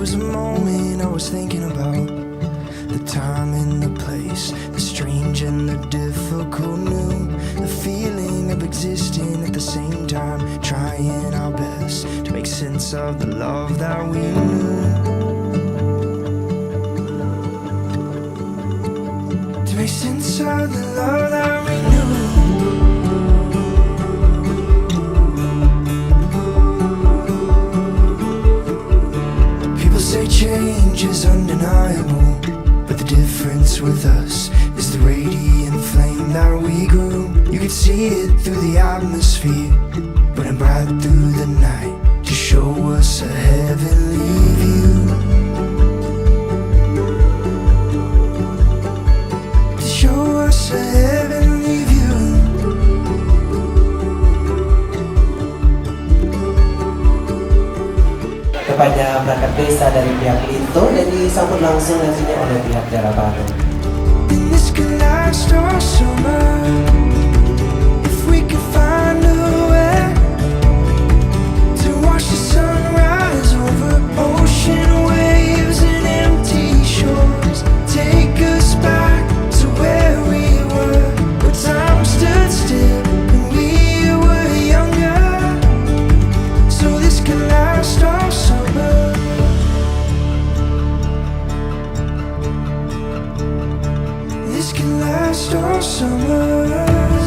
was a moment I was thinking about the time and the place, the strange and the difficult new, the feeling of existing at the same time, trying our best to make sense of the love that we knew. To make sense of the love that we knew. Say change is undeniable, but the difference with us is the radiant flame that we grew. You could see it through the atmosphere, burning bright through the night to show us a heavenly view. To show us a heavenly view. Kepada perangkat desa dari pihak Lito dan disambut langsung nantinya oleh pihak Daerah Baru. This could last all summer if we could find a way to watch the sunrise over ocean waves and empty shores. Take us back to where we were, where time stood still when we were younger. So this could last all summer. This can last all summer.